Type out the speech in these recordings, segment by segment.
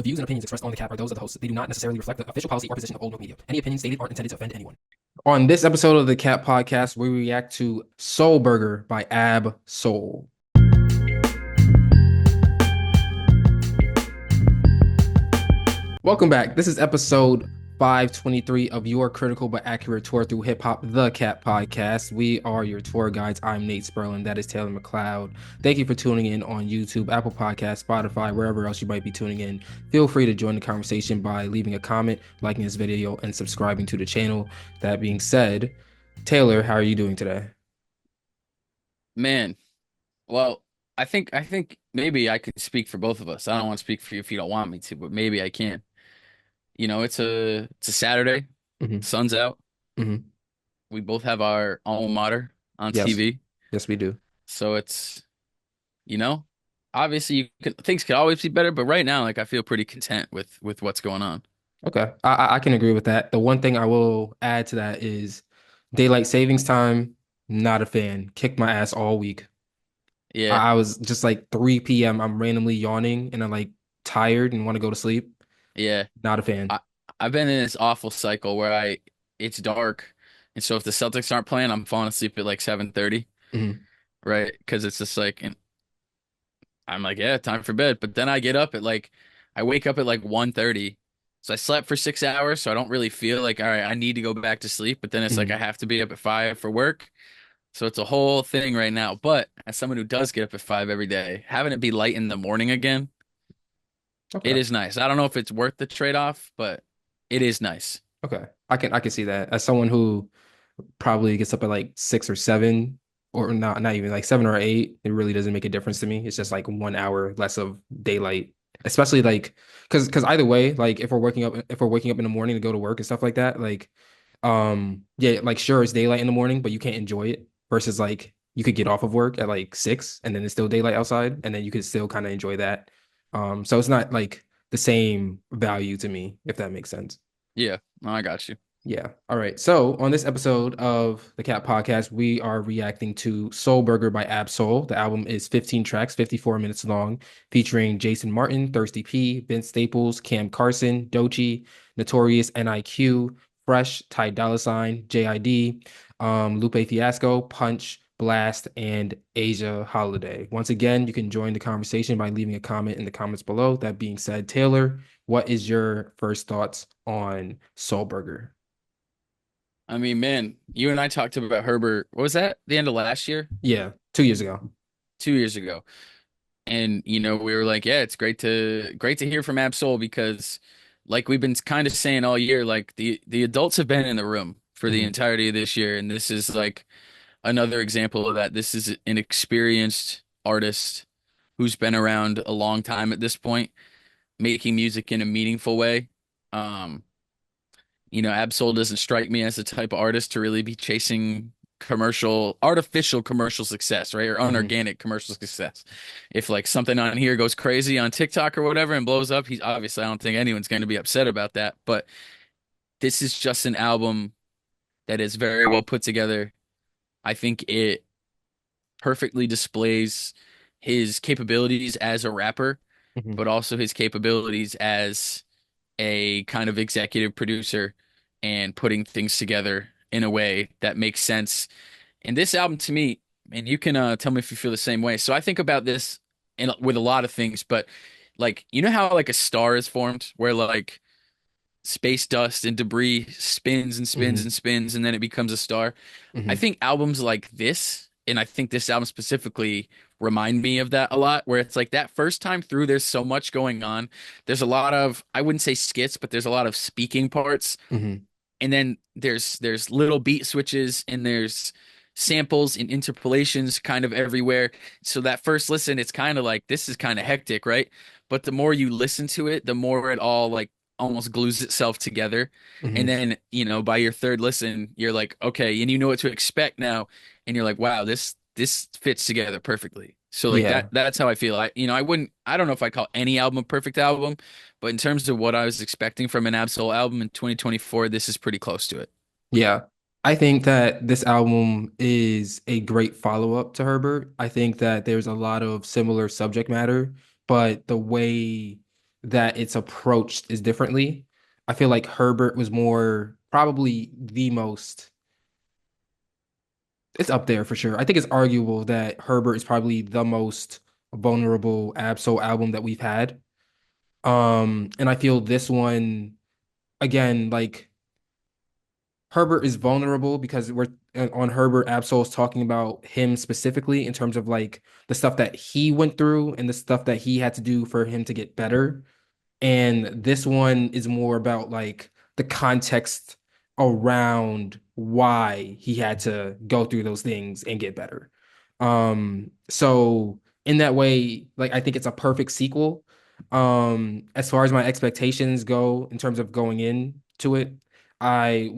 The views and opinions expressed on the cap are those of the hosts. They do not necessarily reflect the official policy or position of OldMilk Media. Any opinions stated aren't intended to offend anyone. On this episode of the Cap Podcast, we react to Soul Burger by Ab Soul. Welcome back. This is episode 523 of your critical but accurate tour through hip hop, the Cap Podcast. We are your tour guides. I'm Nate Sperlin. That is Taylor McLeod. Thank you for tuning in on YouTube, Apple Podcasts, Spotify, wherever else you might be tuning in. Feel free to join the conversation by leaving a comment, liking this video, and subscribing to the channel. That being said, Taylor, how are you doing today? Man, well, I think maybe I could speak for both of us. I don't want to speak for you if you don't want me to, but maybe I can. It's a Saturday, Mm-hmm. sun's out. Mm-hmm. We both have our alma mater on Yes. TV. Yes, we do. So it's, you know, obviously things could always be better, but right now, like I feel pretty content with what's going on. Okay. I can agree with that. The one thing I will add to that is daylight savings time, not a fan. Kicked my ass all week. Yeah. I was just like 3 p.m. I'm randomly yawning and I'm like tired and want to go to sleep. Yeah. Not a fan. I I've been in this awful cycle where I it's dark. And so if the Celtics aren't playing, I'm falling asleep at like 7:30, Mhm. right? Because it's just like I'm like, yeah, time for bed. But then I wake up at like 1:30. So I slept for 6 hours. So I don't really feel like, all right, I need to go back to sleep. But then it's like I Mhm. have to be up at 5 for work. So it's a whole thing right now. But as someone who does get up at 5 every day, having it be light in the morning again, it Okay. is nice. I don't know if it's worth the trade-off, but it is nice. Okay. I can see that. As someone who probably gets up at like 6 or 7, or not even like 7 or 8, it really doesn't make a difference to me. It's just like 1 hour less of daylight. Especially like because either way, like if we're waking up in the morning to go to work and stuff like that, like yeah, like sure it's daylight in the morning, but you can't enjoy it versus like you could get off of work at like 6 and then it's still daylight outside and then you could still kind of enjoy that. So it's not like the same value to me, if that makes sense. Yeah, no, I got you. Yeah. All right. So on this episode of the Cat Podcast, we are reacting to Soul Burger by Ab Soul. The album is 15 tracks, 54 minutes long, featuring Jason Martin, Thirsty P, Vince Staples, Cam Carson, Doechii, Notorious, NIQ, Fresh, Ty Dolla Sign, JID, Lupe Fiasco, Punch, Blast, and Asia Holiday. Once again, you can join the conversation by leaving a comment in the comments below. That being said, Taylor, what is your first thoughts on Soul Burger? I mean, man, you and I talked about Herbert. What was that? The end of last year? Yeah, 2 years ago. 2 years ago. And we were like, yeah, it's great to hear from Absol because like we've been kind of saying all year, like the adults have been in the room for the Hmm. entirety of this year, and this is like another example of that. This is an experienced artist who's been around a long time at this point, making music in a meaningful way. Um, Absol doesn't strike me as the type of artist to really be chasing artificial commercial success, right? Or Hmm. unorganic commercial success. If like something on here goes crazy on TikTok or whatever and blows up, he's obviously, I don't think anyone's going to be upset about that. But this is just an album that is very well put together. I think it perfectly displays his capabilities as a rapper, Hmm. but also his capabilities as a kind of executive producer and putting things together in a way that makes sense. And this album to me, and you can tell me if you feel the same way. So I think about this with a lot of things, but like you know how like a star is formed where like space dust and debris spins and spins Hmm. and spins and then it becomes a star. I Hmm. think albums like this, and I think this album specifically remind me of that a lot, where it's like that first time through, there's so much going on. There's a lot of, I wouldn't say skits, but there's a lot of speaking parts. Hmm. And then there's little beat switches and there's samples and interpolations kind of everywhere. So that first listen, it's kind of like this is kind of hectic, right? But the more you listen to it, the more it all like almost glues itself together. And Hmm. then, by your third listen, you're like, okay, and you know what to expect now. And you're like, wow, this fits together perfectly. So like Yeah. that's how I feel. I don't know if I call any album a perfect album, but in terms of what I was expecting from an Absol album in 2024, this is pretty close to it. Yeah. I think that this album is a great follow-up to Herbert. I think that there's a lot of similar subject matter, but the way that it's approached is differently. I feel like Herbert was more probably the most, it's up there for sure. I think it's arguable that Herbert is probably the most vulnerable Absol album that we've had. And I feel this one again, like Herbert is vulnerable because we're on Herbert Absol's talking about him specifically in terms of like the stuff that he went through and the stuff that he had to do for him to get better. And this one is more about like the context around why he had to go through those things and get better. So in that way, like I think it's a perfect sequel. As far as my expectations go in terms of going into it, I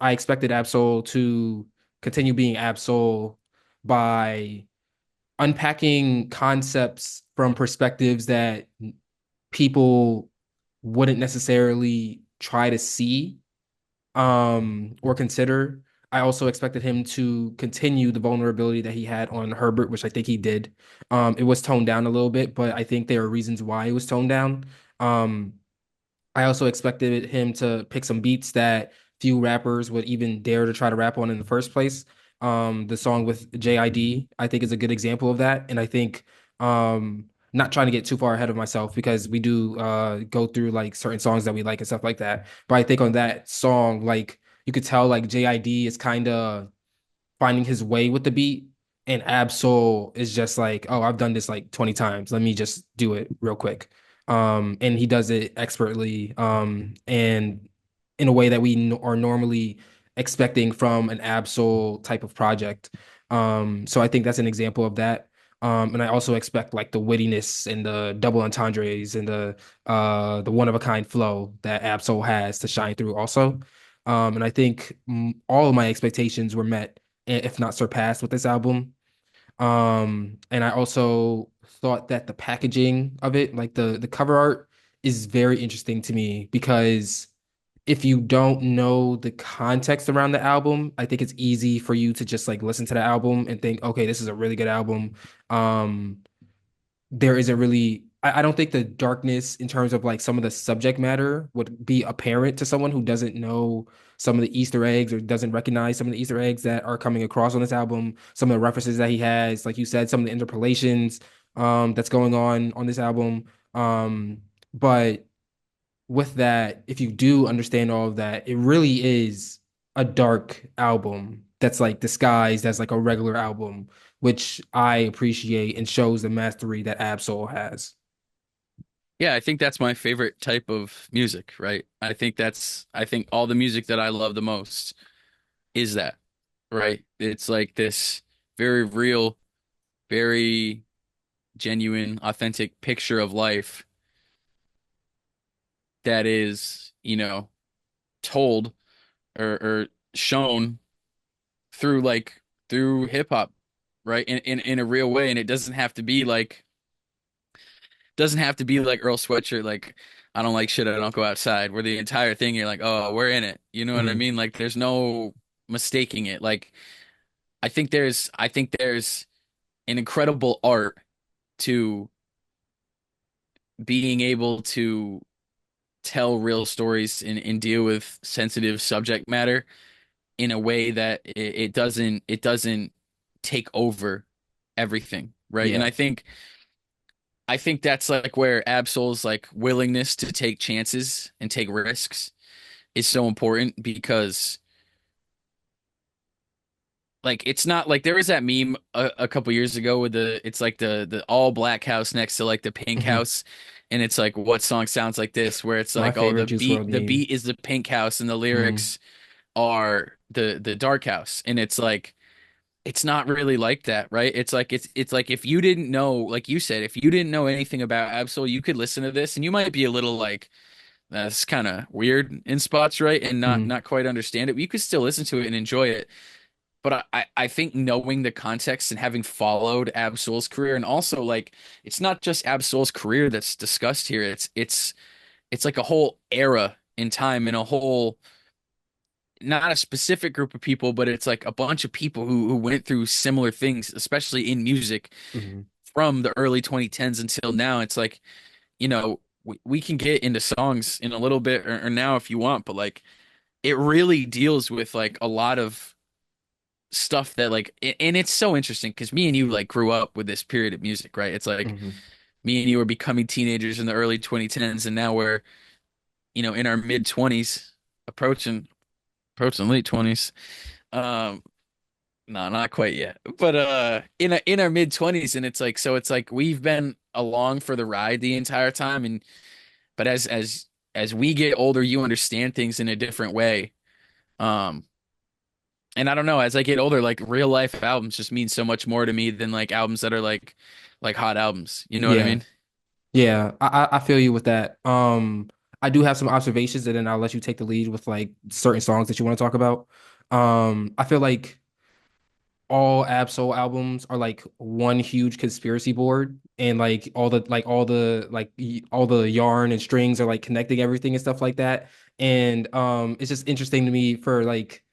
expected Absol to continue being Absol by unpacking concepts from perspectives that people wouldn't necessarily try to see or consider. I also expected him to continue the vulnerability that he had on Herbert, which I think he did. It was toned down a little bit, but I think there are reasons why it was toned down. Um, I also expected him to pick some beats that few rappers would even dare to try to rap on in the first place. The song with JID, I think, is a good example of that. And I think, not trying to get too far ahead of myself because we do go through like certain songs that we like and stuff like that. But I think on that song, like you could tell like JID is kind of finding his way with the beat. And Absol is just like, oh, I've done this like 20 times. Let me just do it real quick. And he does it expertly, and in a way that we are normally expecting from an Absol type of project. So I think that's an example of that. And I also expect like the wittiness and the double entendres and the one of a kind flow that Absol has to shine through also. And I think all of my expectations were met, if not surpassed, with this album. And I also thought that the packaging of it, like the cover art, is very interesting to me because if you don't know the context around the album, I think it's easy for you to just like listen to the album and think, okay, this is a really good album. Um, there isn't really I don't think the darkness in terms of like some of the subject matter would be apparent to someone who doesn't know some of the Easter eggs or doesn't recognize some of the Easter eggs that are coming across on this album, some of the references that he has, like you said, some of the interpolations that's going on this album. But with that, if you do understand all of that, it really is a dark album that's like disguised as like a regular album, which I appreciate and shows the mastery that Absol has. Yeah, I think that's my favorite type of music, right? I think all the music that I love the most is that, right? It's like this very real, very genuine, authentic picture of life that is, told or shown through through hip hop, right? In a real way. And it doesn't have to be like Earl Sweatshirt, like I don't like shit, I don't go outside, where the entire thing you're like, oh, we're in it. You know what I Mhm. mean? Like there's no mistaking it. Like I think there's an incredible art to being able to tell real stories and deal with sensitive subject matter in a way that it doesn't take over everything, right? And Yeah. I think that's like where Absol's like willingness to take chances and take risks is so important because like it's not like there was that meme a couple years ago with it's like the all black house next to like the pink Mhm. house, and it's like what song sounds like this, where it's My like, oh, favorite Juice WRLD the meme. beat is the pink house and the Mhm. lyrics are the dark house, and it's like it's not really like that, right? It's like if you didn't know, like you said, if you didn't know anything about Absol, you could listen to this and you might be a little like that's kind of weird in spots, right? And Mhm. not quite understand it, but you could still listen to it and enjoy it. But I think knowing the context and having followed Absol's career, and also like it's not just Absol's career that's discussed here. It's like a whole era in time and a whole not a specific group of people, but it's like a bunch of people who went through similar things, especially in music Mhm. from the early 2010s until now. It's like, you know. we can get into songs in a little bit or now if you want, but like it really deals with like a lot of stuff that like and it's so interesting because me and you like grew up with this period of music, right? It's like Hmm. me and you were becoming teenagers in the early 2010s and now we're, in our mid 20s, approaching late 20s. Um no, not quite yet. But in our mid 20s and it's like we've been along for the ride the entire time and but as we get older you understand things in a different way. Um And I don't know, as I get older, like real life albums just mean so much more to me than like albums that are like hot albums. You know what I Yeah. mean? Yeah, I feel you with that. I do have some observations, and then I'll let you take the lead with like certain songs that you want to talk about. I feel like all Absol albums are like one huge conspiracy board, and like all the yarn and strings are like connecting everything and stuff like that. And it's just interesting to me for like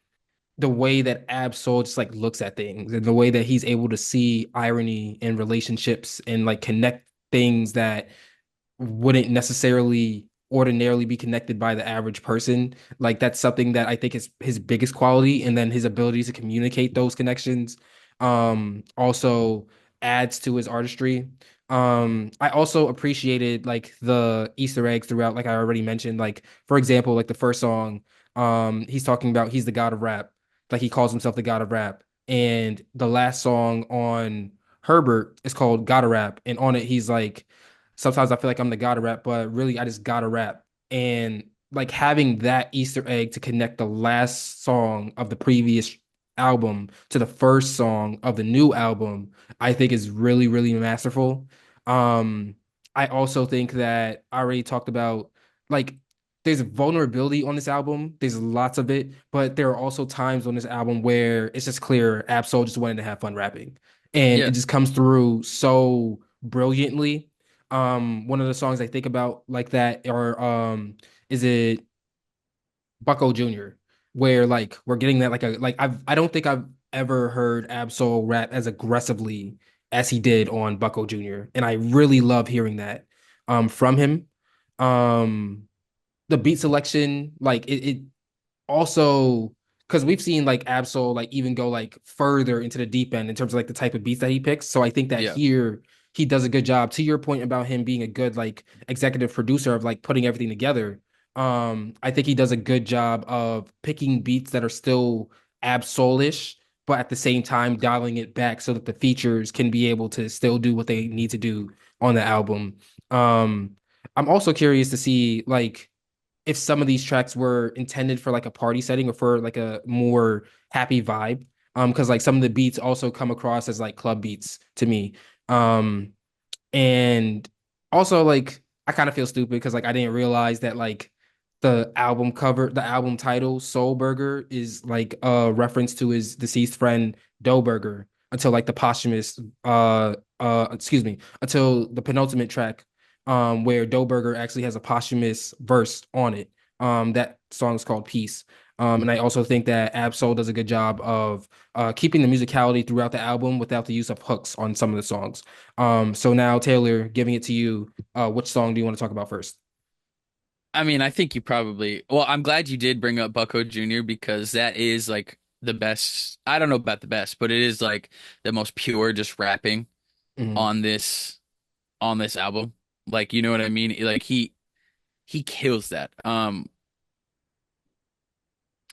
the way that Absol just like looks at things and the way that he's able to see irony in relationships and like connect things that wouldn't necessarily ordinarily be connected by the average person. Like that's something that I think is his biggest quality, and then his ability to communicate those connections also adds to his artistry. I also appreciated like the Easter eggs throughout, like I already mentioned. Like, for example, like the first song, he's talking about he's the god of rap. Like he calls himself the god of rap. And the last song on Herbert is called Gotta Rap. And on it, he's like, sometimes I feel like I'm the god of rap, but really I just gotta rap. And like having that Easter egg to connect the last song of the previous album to the first song of the new album, I think is really, really masterful. Um, I also think that I already talked about like there's vulnerability on this album. There's lots of it, but there are also times on this album where it's just clear Absol just wanted to have fun rapping. And it Yeah. just comes through so brilliantly. One of the songs I think about like that are is it Bucko Jr., where like we're getting that I don't think I've ever heard Absol rap as aggressively as he did on Bucko Jr. And I really love hearing that from him. Um the beat selection, like it also because we've seen like Absol like even go like further into the deep end in terms of like the type of beats that he picks. So I think that Yeah. here he does a good job. To your point about him being a good like executive producer of like putting everything together, I think he does a good job of picking beats that are still Absolish, but at the same time dialing it back so that the features can be able to still do what they need to do on the album. Um, I'm also curious to see like if some of these tracks were intended for like a party setting or for like a more happy vibe. Because like some of the beats also come across as like club beats to me. Um, and also like I kind of feel stupid because like I didn't realize that like the album title, Soul Burger, is like a reference to his deceased friend Dough Burger until like the posthumous excuse me, until the penultimate track where Dough Burger actually has a posthumous verse on it. That song is called Peace. And I also think that Absol does a good job of keeping the musicality throughout the album without the use of hooks on some of the songs. So now Taylor, giving it to you, which song do you want to talk about first? I mean, I think you probably, well, I'm glad you did bring up Bucko Jr. because that is like the best. I don't know about the best, but it is like the most pure just rapping Mhm. on this album. Like, you know what I mean? Like he kills that. I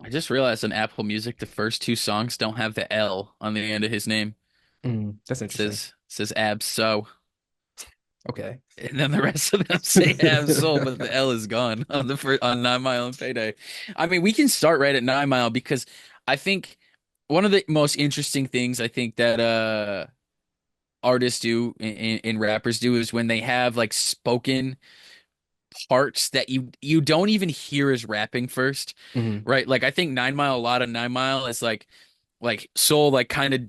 just realized on Apple Music the first two songs don't have the L on the end of his name. That's It interesting. says Abs so. Okay. And then the rest of them say Ab Soul, but the L is gone on the first, on 9 Mile and Payday. I mean, we can start right at 9 Mile because I think one of the most interesting things I think that artists do and rappers do is when they have like spoken parts that you don't even hear as rapping first, Hmm. right? Like I think 9 Mile, a lot of 9 Mile is like soul, like kind of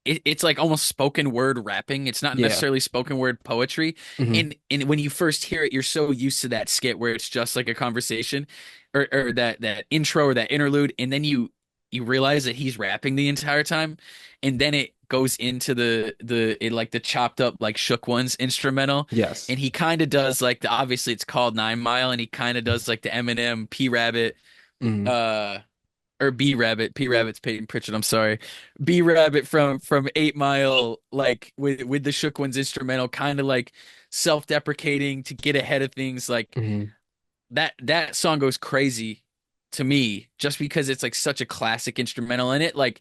it's like almost spoken word rapping. It's not Yeah. necessarily spoken word poetry. Hmm. And when you first hear it, you're so used to that skit where it's just like a conversation or that intro or that interlude, and then you realize that he's rapping the entire time, and then it goes into like the chopped up like Shook Ones instrumental, Yes. and he kind of does like the obviously it's called 9 Mile, and he kind of does like the Eminem P Rabbit Hmm. uh or B Rabbit. P Rabbit's Peyton Pritchard. I'm sorry. B Rabbit from 8 Mile, like with the Shook Ones instrumental, kind of like self-deprecating to get ahead of things. Like Hmm. that song goes crazy to me just because it's like such a classic instrumental in it. Like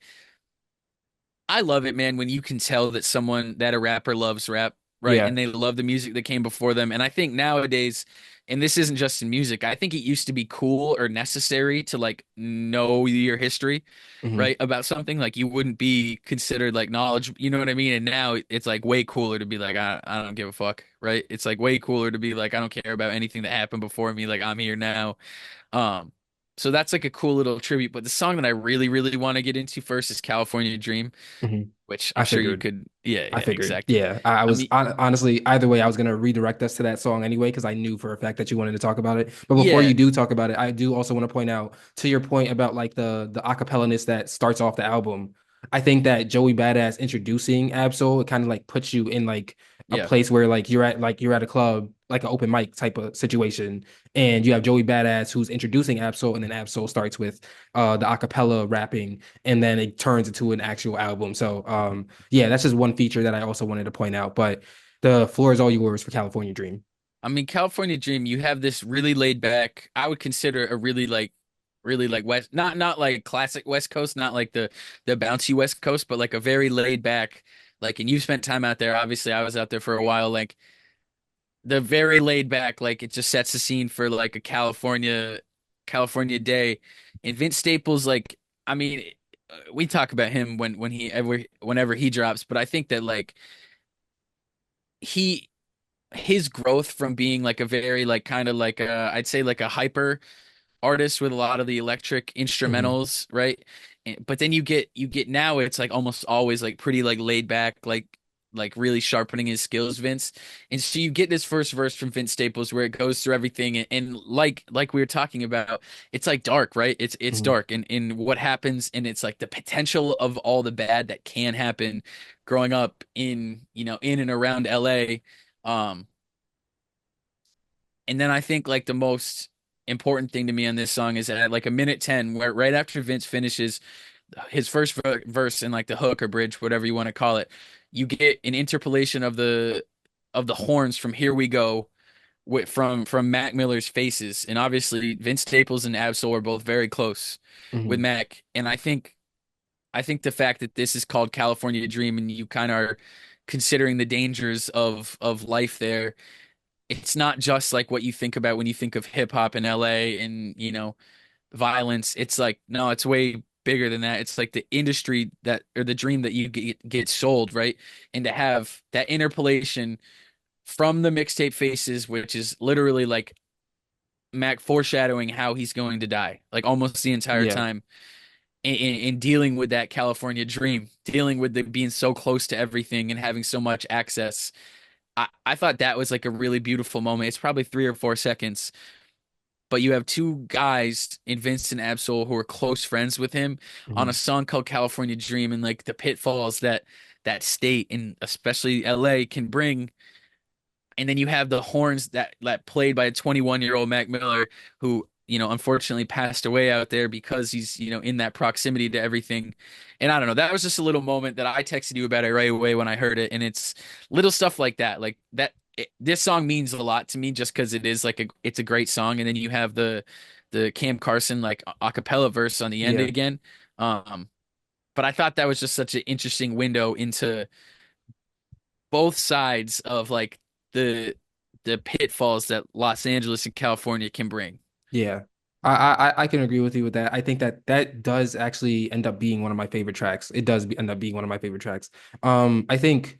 I love it, man, when you can tell that someone that a rapper loves rap, right? Yeah. And they love the music that came before them. And I think nowadays, and this isn't just in music, I think it used to be cool or necessary to like know your history, Hmm. right? About something like you wouldn't be considered like knowledge, you know what I mean? And now it's like way cooler to be like, I don't give a fuck, right? It's like way cooler to be like, I don't care about anything that happened before me. Like I'm here now. Um, so that's like a cool little tribute. But the song that I really, really want to get into first is California Dream, Hmm. which I'm I sure you figured. could. Yeah, I yeah, figured. exactly. Yeah. I I was mean, honestly, either way, I was going to redirect us to that song anyway, because I knew for a fact that you wanted to talk about it. But before yeah, you do talk about it, I do also want to point out to your point about like the acapella-ness that starts off the album. I think that Joey Badass introducing Absol, it kind of like puts you in like a yeah. place where like you're at a club, like an open mic type of situation, and you have Joey Badass who's introducing Absol, and then Absol starts with the acapella rapping, and then it turns into an actual album. So yeah, that's just one feature that I also wanted to point out. But the floor is all yours for California Dream. I mean, California Dream. You have this really laid back. I would consider a really like West, not like classic West Coast, not like the bouncy West Coast, but like a very laid back. Like, and you've spent time out there. Obviously, I was out there for a while. Like the very laid back, like it just sets the scene for like a California day. And Vince Staples, like, I mean, we talk about him whenever he drops, but I think that like he his growth from being like a very like kind of like I'd say like a hyper artist with a lot of the electric Hmm. instrumentals, right? But then you get now it's like almost always like pretty like laid back, like really sharpening his skills, Vince. And so you get this first verse from Vince Staples where it goes through everything and like we were talking about, it's like dark, right? It's Hmm. dark and what happens and it's like the potential of all the bad that can happen growing up in, in and around LA. Um and then I think like the most important thing to me on this song is at like a minute 10, where right after Vince finishes his first verse and like the hook or bridge, whatever you want to call it, you get an interpolation of the horns from Here We Go from Mac Miller's Faces. And obviously Vince Staples and Absol are both very close with Hmm. Mac. And I think the fact that this is called California Dream and you kind of are considering the dangers of life there, it's not just like what you think about when you think of hip hop in LA and, violence. It's like, no, it's way bigger than that. It's like the industry that, or the dream that you get sold, right? And to have that interpolation from the mixtape Faces, which is literally like Mac foreshadowing how he's going to die, like almost the entire Yeah. time. In dealing with that California dream, dealing with the being so close to everything and having so much access, I thought that was like a really beautiful moment. It's probably 3 or 4 seconds, but you have two guys in Vincent Absol who are close friends with him on a Hmm. song called California Dream and like the pitfalls that that state and especially LA can bring. And then you have the horns that played by a 21-year-old Mac Miller who, unfortunately passed away out there because he's, in that proximity to everything. And I don't know, that was just a little moment that I texted you about it right away when I heard it. And it's little stuff like that. Like that this song means a lot to me just because it is like it's a great song. And then you have the Cam Carson like a cappella verse on the end Yeah. again. Um, but I thought that was just such an interesting window into both sides of like the the pitfalls that Los Angeles and California can bring. Yeah. I can agree with you with that. I think that that does actually end up being one of my favorite tracks. It does end up being one of my favorite tracks. I think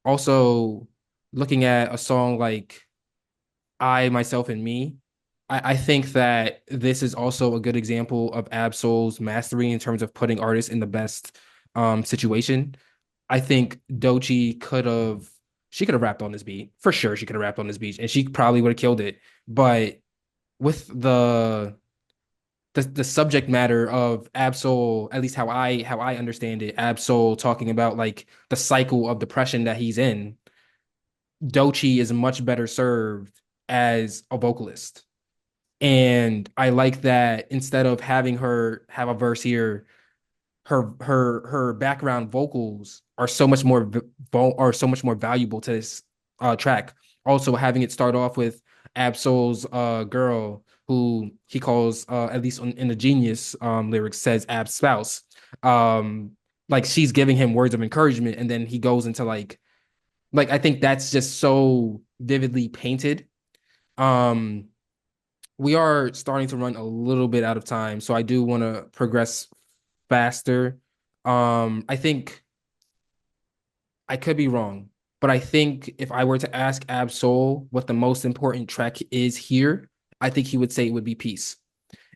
also looking at a song like I, Myself, and Me, I think that this is also a good example of Absol's mastery in terms of putting artists in the best situation. I think Doechii she could have rapped on this beat. For sure, she could have rapped on this beat and she probably would have killed it. But with the subject matter of Absol, at least how I understand it, Absol talking about like the cycle of depression that he's in. Doechii is much better served as a vocalist. And I like that instead of having her have a verse here, her background vocals are so much more are so much more valuable to this track. Also, having it start off with Absol's girl, who he calls at least in the Genius lyrics says Ab's spouse. Um, like she's giving him words of encouragement, and then he goes into like I think that's just so vividly painted. Um, we are starting to run a little bit out of time, so I do want to progress faster. I think I could be wrong, but I think if I were to ask Absol what the most important track is here, I think he would say it would be Peace.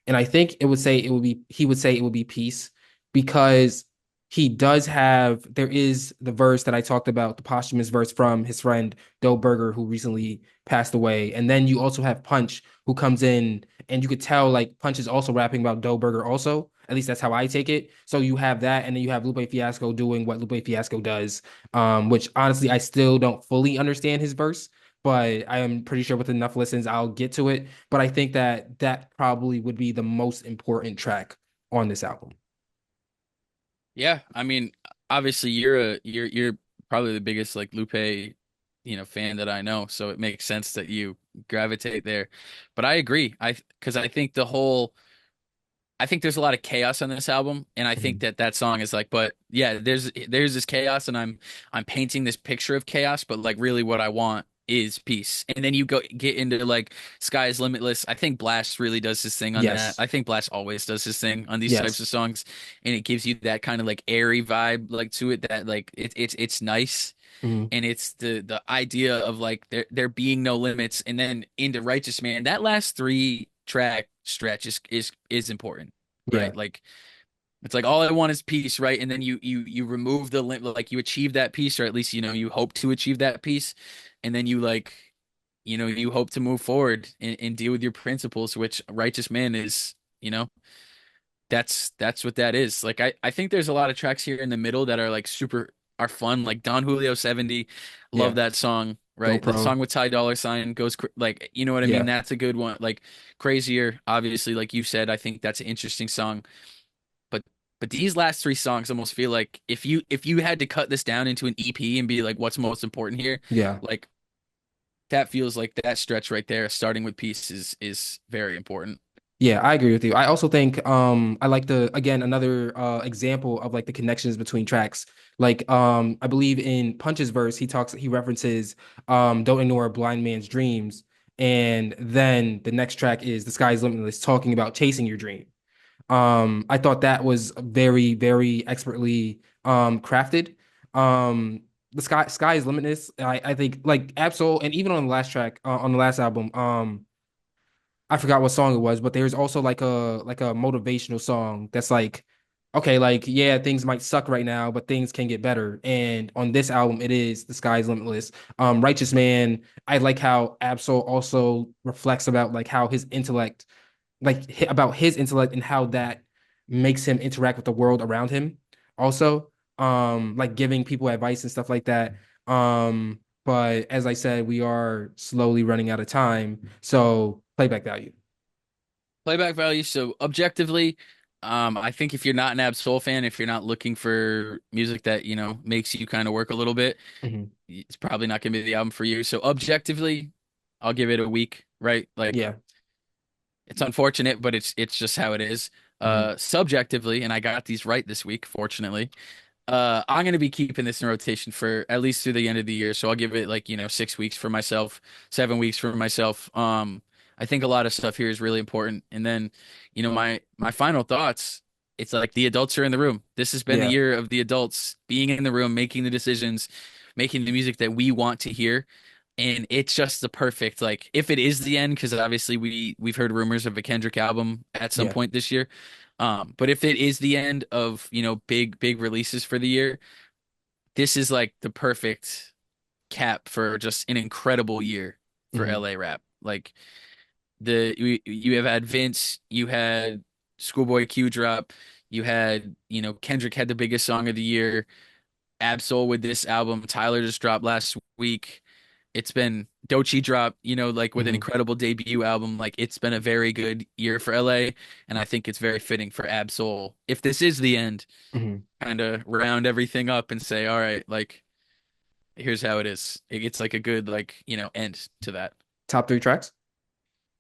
And I think it would say it would be he would say it would be Peace because he does have there is the verse that I talked about, the posthumous verse from his friend Doe Berger, who recently passed away. And then you also have Punch, who comes in, and you could tell like Punch is also rapping about Doe Berger also. At least that's how I take it. So you have that, and then you have Lupe Fiasco doing what Lupe Fiasco does, which honestly I still don't fully understand his verse, but I am pretty sure with enough listens I'll get to it. But I think that that probably would be the most important track on this album. Yeah, I mean, obviously you're probably the biggest like Lupe, fan that I know, so it makes sense that you gravitate there. But I agree. Because I think there's a lot of chaos on this album, and I think Mhm. that that song is like, but yeah, there's this chaos, and I'm painting this picture of chaos, but like really what I want is peace. And then you get into like Sky is Limitless. I think Blast really does his thing on that. Yes. I think Blast always does his thing on these types Yes. of songs, and it gives you that kind of like airy vibe like to it that like it's nice. Mhm. And it's the idea of like there being no limits, and then into Righteous Man. That last three track stretch is important, Yeah. right? Like it's like all I want is peace, right? And then you remove the limit, like you achieve that peace, or at least you hope to achieve that peace, and then you like you hope to move forward and deal with your principles, which Righteous Man is, that's what that is. Like I think there's a lot of tracks here in the middle that are like super are fun, like Don Julio 70. Love Yeah. that song, right? The GoPro. song with Ty Dolla Sign goes like, you know what I mean? Yeah. That's a good one. Like Crazier, obviously, like you said, I think that's an interesting song. But but these last three songs almost feel like if you had to cut this down into an EP and be like what's most important here, Yeah. like that feels like that stretch right there, starting with Peace is very important. Yeah, I agree with you. I also think I like the again another example of like the connections between tracks. Like I believe in Punch's verse he references Don't Ignore a Blind Man's Dreams, and then the next track is The Sky is Limitless talking about chasing your dream. I thought that was very expertly crafted. The sky is limitless. I think like Absol and even on the last track on the last album I forgot what song it was, but there's also like a motivational song that's like, okay, like yeah, things might suck right now, but things can get better. And on this album, it is The Sky's Limitless. Righteous Man, I like how Absol also reflects about like how his intellect, about his intellect and how that makes him interact with the world around him. Also, like giving people advice and stuff like that. But as I said, we are slowly running out of time. So playback value. Playback value. So objectively, I think if you're not an Ab Soul fan, if you're not looking for music that, makes you kind of work a little bit, Mhm. it's probably not gonna be the album for you. So objectively, I'll give it a week, right? Like Yeah. it's unfortunate, but it's just how it is. Mhm. Subjectively, and I got these right this week, fortunately. I'm gonna be keeping this in rotation for at least through the end of the year. So I'll give it like, 6 weeks for myself, 7 weeks for myself. I think a lot of stuff here is really important. And then, my final thoughts, it's like the adults are in the room. This has been the Yeah. year of the adults being in the room, making the decisions, making the music that we want to hear. And it's just the perfect, like, if it is the end, because obviously we've heard rumors of a Kendrick album at some Yeah. point this year. But if it is the end of, big releases for the year, this is like the perfect cap for just an incredible year for Mhm. LA rap. Like you have had Vince, you had Schoolboy Q drop. You had, Kendrick had the biggest song of the year. Absol with this album. Tyler just dropped last week. It's been Doechii drop, like with an Hmm. incredible debut album. Like it's been a very good year for LA, and I think it's very fitting for Absol. If this is the end, Hmm. kind of round everything up and say, all right, like here's how it is. It's like a good like, end to that. Top three tracks.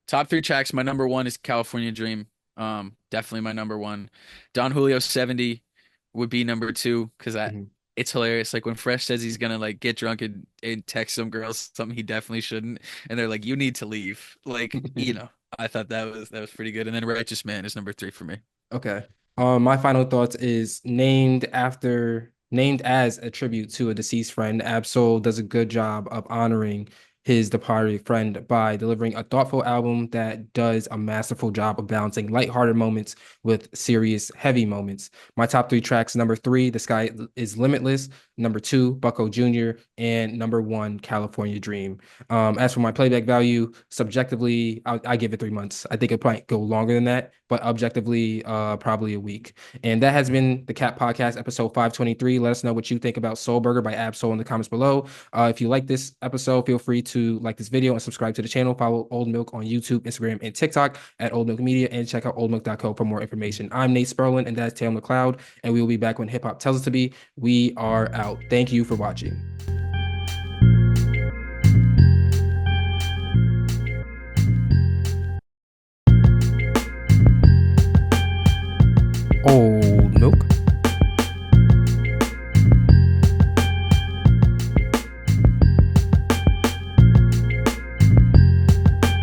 Top three tracks. My number one is California Dream. Definitely my number one. Don Julio 70 would be number two because I Hmm. it's hilarious. Like when Fresh says he's gonna like get drunk and text some girls something he definitely shouldn't, and they're like, "You need to leave." Like, I thought that was pretty good. And then Righteous Man is number three for me. Okay. My final thoughts is named as a tribute to a deceased friend. Absol does a good job of honoring his departed friend by delivering a thoughtful album that does a masterful job of balancing lighthearted moments with serious, heavy moments. My top three tracks: number three, The Sky is Limitless; number two, Bucko Jr., and number one, California Dream. As for my playback value, subjectively, I give it 3 months. I think it might go longer than that, but objectively, probably a week. And that has been the Cat Podcast, episode 523. Let us know what you think about Soul Burger by Absol in the comments below. If you like this episode, feel free to like this video and subscribe to the channel. Follow Old Milk on YouTube, Instagram, and TikTok at Old Milk Media, and check out oldmilk.co for more information. I'm Nate Sperlin, and that's Taylor McLeod, and we will be back when hip hop tells us to be. We are out. Thank you for watching.